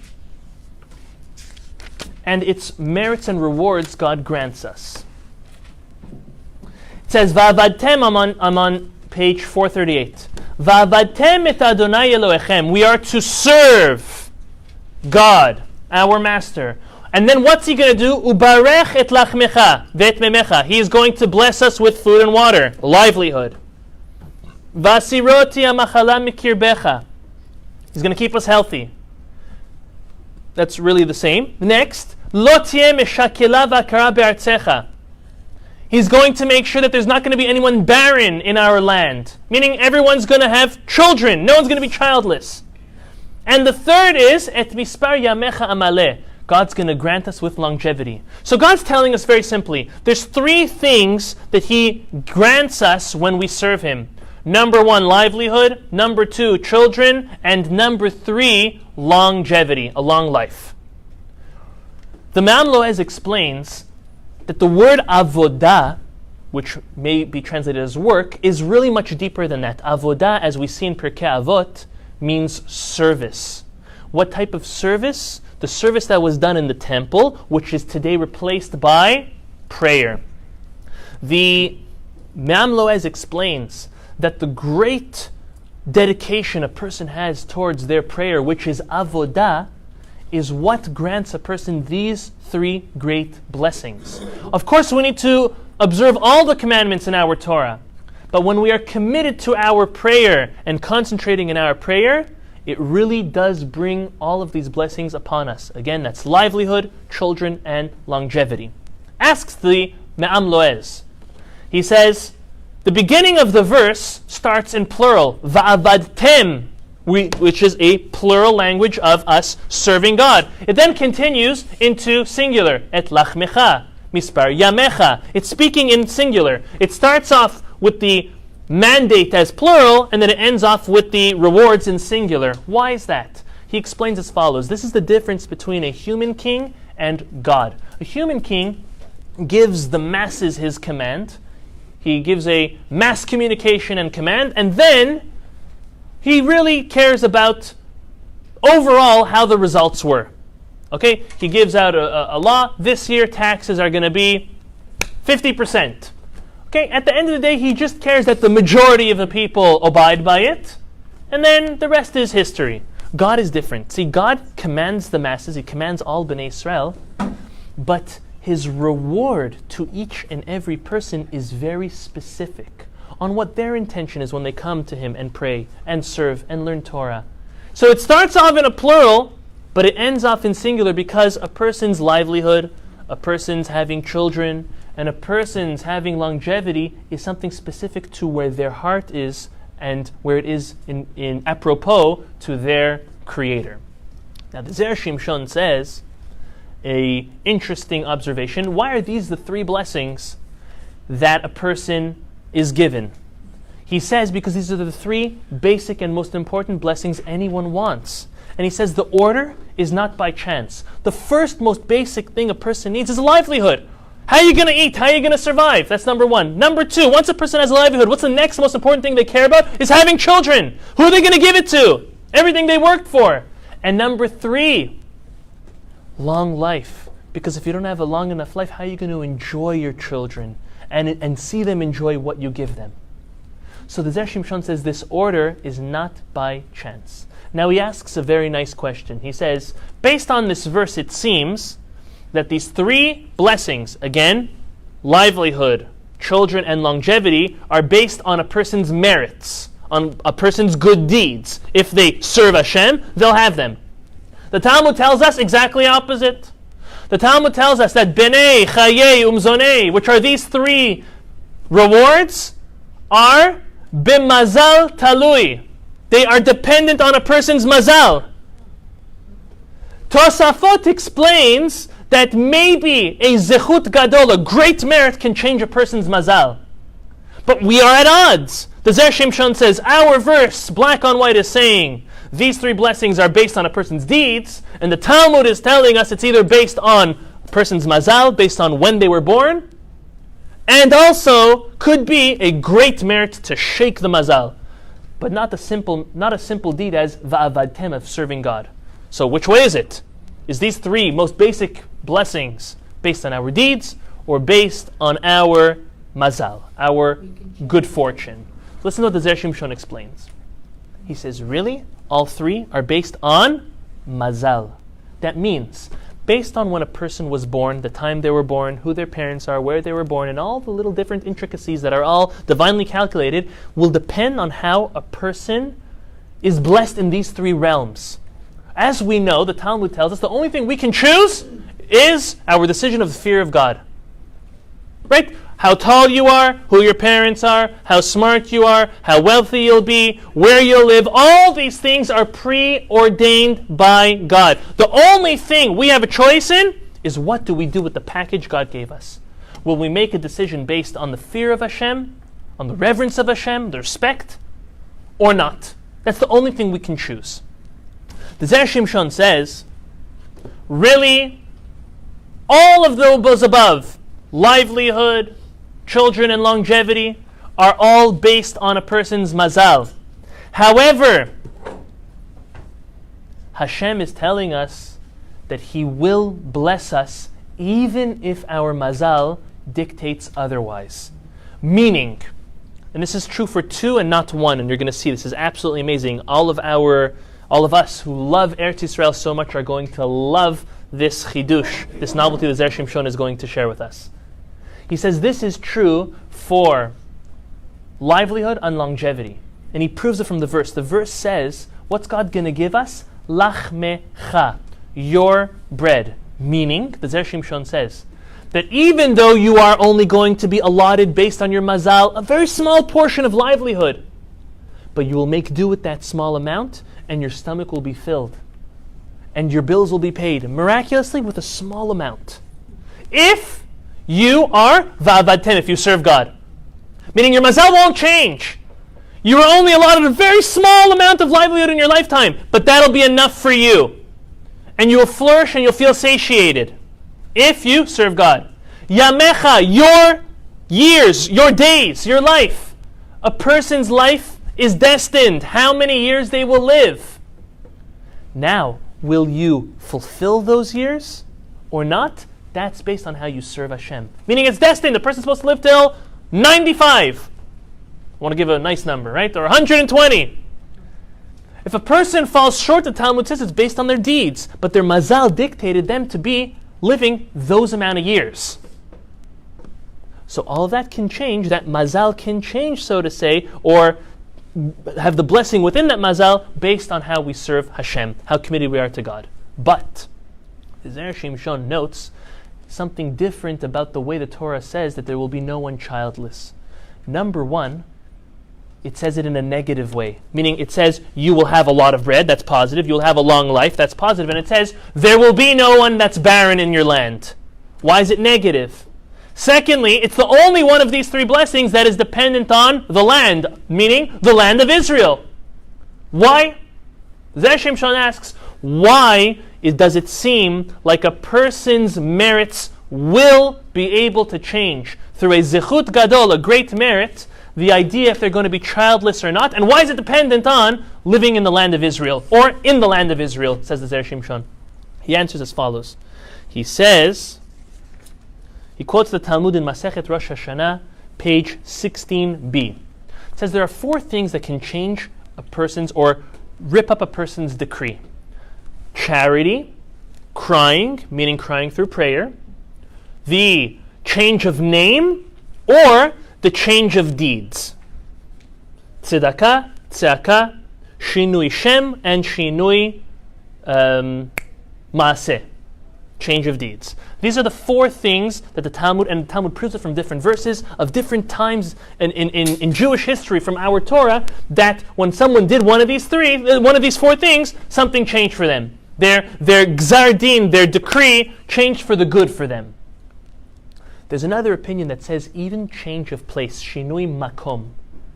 and its merits and rewards God grants us. It says, Va'avadtem, I'm on page 438. Va'avadtem et Adonai Elohechem. We are to serve God, our Master. And then what's He going to do? Ubarech et lachmecha ve'et memecha. He is going to bless us with food and water, livelihood. Va'asiroti amachala mikirbecha. He's going to keep us healthy. That's really the same. Next, lo tieh meshakela v'akara be'artzecha. He's going to make sure that there's not going to be anyone barren in our land, meaning everyone's going to have children. No one's going to be childless. And the third is, et mispar yamecha amaleh. God's going to grant us with longevity. So God's telling us very simply, there's three things that He grants us when we serve Him. Number one, livelihood. Number two, children. And number three, longevity, a long life. The Me'am Lo'ez explains that the word avodah, which may be translated as work, is really much deeper than that. Avodah, as we see in Pirkei Avot, means service. What type of service? The service that was done in the temple, which is today replaced by prayer. The Me'am Lo'ez explains that the great dedication a person has towards their prayer, which is avodah, is what grants a person these three great blessings. Of course, we need to observe all the commandments in our Torah, but when we are committed to our prayer and concentrating in our prayer, it really does bring all of these blessings upon us. Again, that's livelihood, children, and longevity. Asks the Me'am Lo'ez. He says, the beginning of the verse starts in plural, va'avadtem, which is a plural language of us serving God. It then continues into singular, et lachmecha, mispar yamecha. It's speaking in singular. It starts off with the mandate as plural, and then it ends off with the rewards in singular. Why is that? He explains as follows. This is the difference between a human king and God. A human king gives the masses his command. He gives a mass communication and command, and then he really cares about overall how the results were. Okay? He gives out a law. This year taxes are going to be 50%. Okay? At the end of the day, he just cares that the majority of the people abide by it, and then the rest is history. God is different. See, God commands the masses. He commands all Bnei Israel, but His reward to each and every person is very specific on what their intention is when they come to Him and pray and serve and learn Torah. So it starts off in a plural, but it ends off in singular because a person's livelihood, a person's having children, and a person's having longevity is something specific to where their heart is and where it is in apropos to their Creator. Now the Zera Shimshon says, a interesting observation. Why are these the three blessings that a person is given? He says because these are the three basic and most important blessings anyone wants. And he says the order is not by chance. The first most basic thing a person needs is a livelihood. How are you going to eat? How are you going to survive? That's number one. Number two, once a person has a livelihood, what's the next most important thing they care about? Is having children. Who are they going to give it to? Everything they worked for. And number three, long life. Because if you don't have a long enough life, how are you going to enjoy your children and see them enjoy what you give them? So the Zera Shimshon says this order is not by chance. Now he asks a very nice question. He says, based on this verse, it seems that these three blessings, again, livelihood, children, and longevity, are based on a person's merits, on a person's good deeds. If they serve Hashem, they'll have them. The Talmud tells us exactly opposite. The Talmud tells us that Benei, Chayei, Umzonei, which are these three rewards, are bimazal talui. They are dependent on a person's mazal. Tosafot explains that maybe a zechut gadol, a great merit, can change a person's mazal. But we are at odds. The Zera Shimshon says, our verse, black on white, is saying these three blessings are based on a person's deeds, and the Talmud is telling us it's either based on a person's mazal, based on when they were born, and also could be a great merit to shake the mazal, but not a simple deed as va'avadtem, of serving God. So which way is it? Is these three most basic blessings based on our deeds or based on our mazal, our good fortune? Listen to what the Zera Shimshon explains. He says, really? All three are based on mazal. That means, based on when a person was born, the time they were born, who their parents are, where they were born, and all the little different intricacies that are all divinely calculated, will depend on how a person is blessed in these three realms. As we know, the Talmud tells us the only thing we can choose is our decision of the fear of God. Right? How tall you are, who your parents are, how smart you are, how wealthy you'll be, where you'll live, all these things are preordained by God. The only thing we have a choice in is what do we do with the package God gave us. Will we make a decision based on the fear of Hashem, on the reverence of Hashem, the respect, or not? That's the only thing we can choose. The Zera Shimshon says, really, all of those above, livelihood, children, and longevity, are all based on a person's mazal. However, Hashem is telling us that He will bless us even if our mazal dictates otherwise. Meaning, and this is true for two and not one, and you're going to see this is absolutely amazing. All of us who love Eretz Yisrael so much are going to love this chidush, this novelty that Zera Shimshon is going to share with us. He says this is true for livelihood and longevity. And he proves it from the verse. The verse says, what's God going to give us? Lachmecha, your bread. Meaning, the Zera Shimshon says, that even though you are only going to be allotted based on your mazal, a very small portion of livelihood, but you will make do with that small amount, and your stomach will be filled. And your bills will be paid, miraculously, with a small amount. If you are va'avadtem, if you serve God. Meaning your mazal won't change. You are only allotted a very small amount of livelihood in your lifetime, but that'll be enough for you. And you will flourish and you'll feel satiated. If you serve God. Yamecha, your years, your days, your life. A person's life is destined. How many years they will live. Now, will you fulfill those years or not? That's based on how you serve Hashem. Meaning it's destined. The person's supposed to live till 95. I want to give a nice number, right? Or 120. If a person falls short, the Talmud says it's based on their deeds. But their mazal dictated them to be living those amount of years. So all of that can change. That mazal can change, so to say, or have the blessing within that mazal based on how we serve Hashem, how committed we are to God. But the Zera Shimshon notes something different about the way the Torah says that there will be no one childless. Number one, it says it in a negative way. Meaning it says you will have a lot of bread, that's positive. You'll have a long life, that's positive. And it says there will be no one that's barren in your land. Why is it negative? Secondly, it's the only one of these three blessings that is dependent on the land, meaning the land of Israel. Why? Zera Shimshon asks, why does it seem like a person's merits will be able to change through a zichut gadol, a great merit, the idea if they're going to be childless or not? And why is it dependent on living in the land of Israel, or in the land of Israel, says the Zera Shimshon? He answers as follows. He says, he quotes the Talmud in Masechet Rosh Hashanah, page 16b. It says there are four things that can change a person's, or rip up a person's decree. Charity, crying, meaning crying through prayer, the change of name, or the change of deeds. Tzedakah, tzedakah, shinui shem, and shinui maaseh, change of deeds. These are the four things that the Talmud, and the Talmud proves it from different verses of different times in Jewish history from our Torah, that when someone did one of these four things, something changed for them. Their gzar din, their decree, changed for the good for them. There's another opinion that says even change of place, shinui makom,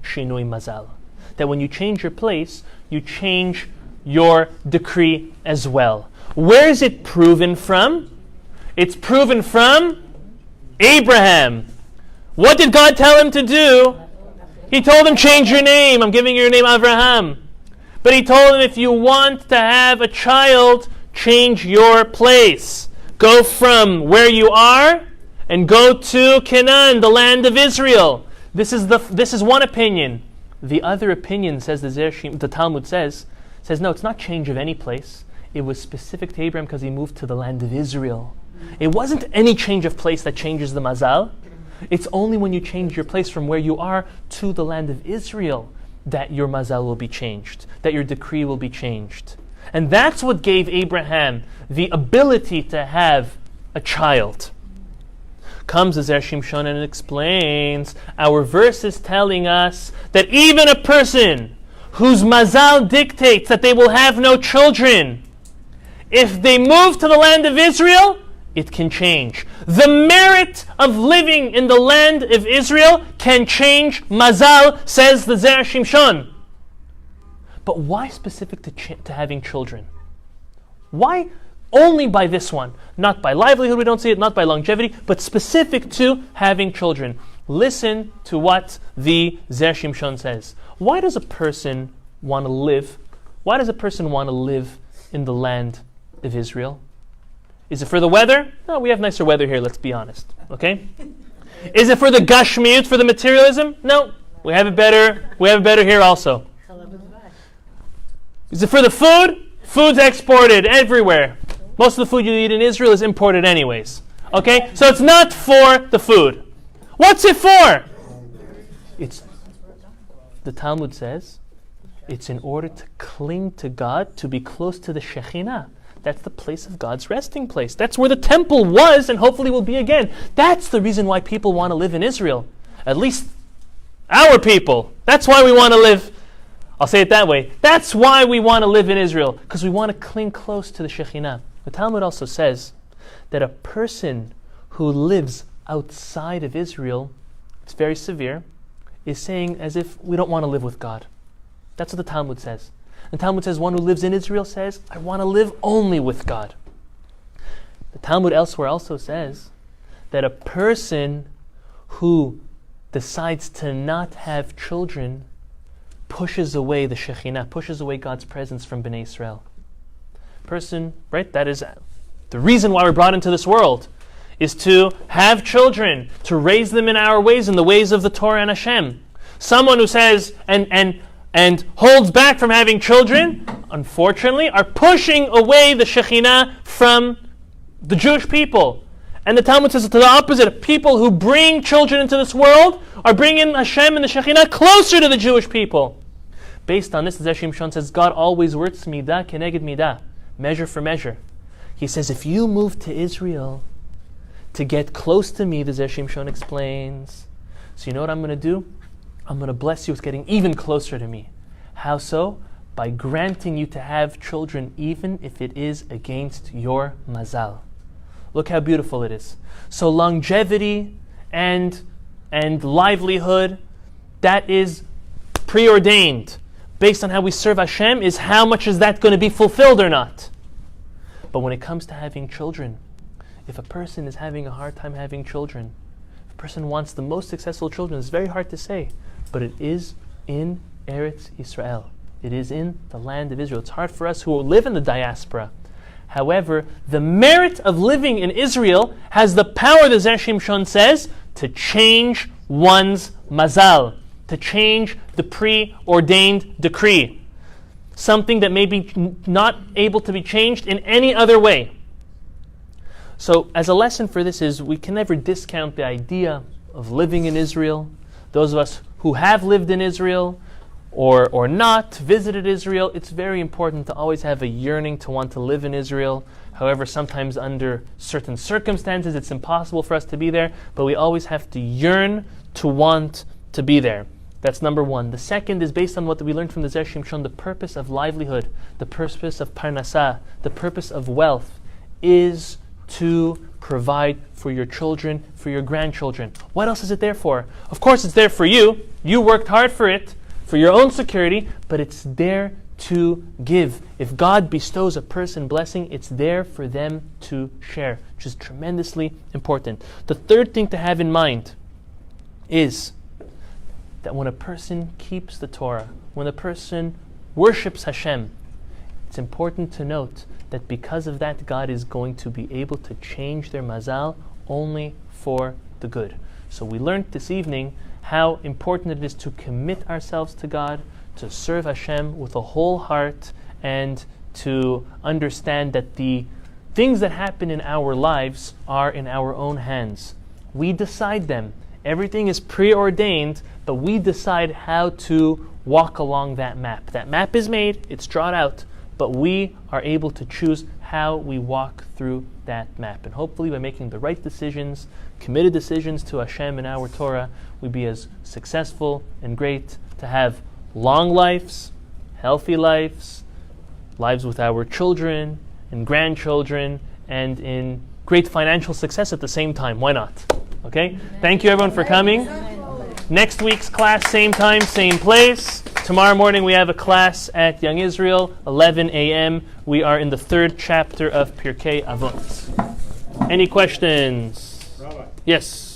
shinui mazal. That when you change your place, you change your decree as well. Where is it proven from? It's proven from Abraham. What did God tell him to do? He told him, change your name. I'm giving you your name Avraham. But he told him, if you want to have a child, change your place. Go from where you are and go to Canaan, the land of Israel. This is one opinion. The other opinion, says the Talmud says no, it's not change of any place. It was specific to Abraham because he moved to the land of Israel. It wasn't any change of place that changes the mazal. It's only when you change your place from where you are to the land of Israel that your mazal will be changed, that your decree will be changed. And that's what gave Abraham the ability to have a child. Comes the Zera Shimshon and explains, our verse is telling us that even a person whose mazal dictates that they will have no children, if they move to the land of Israel, it can change. The merit of living in the land of Israel can change mazal, says the Zera Shimshon. But why specific to having children? Why only by this one? Not by livelihood, we don't see it, not by longevity, but specific to having children. Listen to what the Zera Shimshon says. Why does a person want to live? Why does a person want to live in the land of Israel? Is it for the weather? No, we have nicer weather here, let's be honest. Okay? Is it for the gashmiut, for the materialism? No, we have it better. We have it better here also. Is it for the food? Food's exported everywhere. Most of the food you eat in Israel is imported anyways. Okay? So it's not for the food. What's it for? The Talmud says, it's in order to cling to God, to be close to the Shekhinah. That's the place of God's resting place. That's where the temple was and hopefully will be again. That's the reason why people want to live in Israel. At least our people. That's why we want to live. I'll say it that way. That's why we want to live in Israel. Because we want to cling close to the Shekhinah. The Talmud also says that a person who lives outside of Israel, it's very severe, is saying as if we don't want to live with God. That's what the Talmud says. The Talmud says one who lives in Israel says, I want to live only with God. The Talmud elsewhere also says that a person who decides to not have children pushes away the Shekhinah, pushes away God's presence from Bnei Israel. Person, right, that is the reason why we're brought into this world, is to have children, to raise them in our ways, in the ways of the Torah and Hashem. Someone who says, and holds back from having children, unfortunately, are pushing away the Shekhinah from the Jewish people. And the Talmud says to the opposite. People who bring children into this world are bringing Hashem and the Shekhinah closer to the Jewish people. Based on this, the Zera Shimshon says, God always works midah keneged midah, measure for measure. He says, if you move to Israel to get close to me, the Zera Shimshon explains, so you know what I'm going to do? I'm going to bless you with getting even closer to me. How so? By granting you to have children even if it is against your mazal. Look how beautiful it is. So longevity and livelihood, that is preordained. Based on how we serve Hashem, is how much is that going to be fulfilled or not. But when it comes to having children, if a person is having a hard time having children, if a person wants the most successful children, it's very hard to say. But it is in Eretz Israel. It is in the land of Israel. It's hard for us who live in the diaspora. However, the merit of living in Israel has the power, the Zera Shimshon says, to change one's mazal, to change the preordained decree. Something that may be not able to be changed in any other way. So, as a lesson for this is, we can never discount the idea of living in Israel. Those of us who have lived in Israel or not, visited Israel, it's very important to always have a yearning to want to live in Israel. However, sometimes under certain circumstances, it's impossible for us to be there, but we always have to yearn to want to be there. That's number one. The second is based on what we learned from the Zera Shimshon, the purpose of livelihood, the purpose of parnasah, the purpose of wealth is to provide for your children, for your grandchildren. What else is it there for? Of course it's there for you. You worked hard for it, for your own security, but it's there to give. If God bestows a person blessing, it's there for them to share, which is tremendously important. The third thing to have in mind is that when a person keeps the Torah, when a person worships Hashem, it's important to note that because of that, God is going to be able to change their mazal only for the good. So we learned this evening how important it is to commit ourselves to God, to serve Hashem with a whole heart, and to understand that the things that happen in our lives are in our own hands. We decide them. Everything is preordained, but we decide how to walk along that map. That map is made, it's drawn out, but we are able to choose how we walk through that map. And hopefully by making the right decisions, committed decisions to Hashem and our Torah, we be as successful and great to have long lives, healthy lives, lives with our children and grandchildren, and in great financial success at the same time. Why not? Okay? Thank you everyone for coming. Next week's class, same time, same place. Tomorrow morning we have a class at Young Israel, 11 a.m. We are in the 3rd chapter of Pirkei Avot. Any questions? Rabbi. Yes.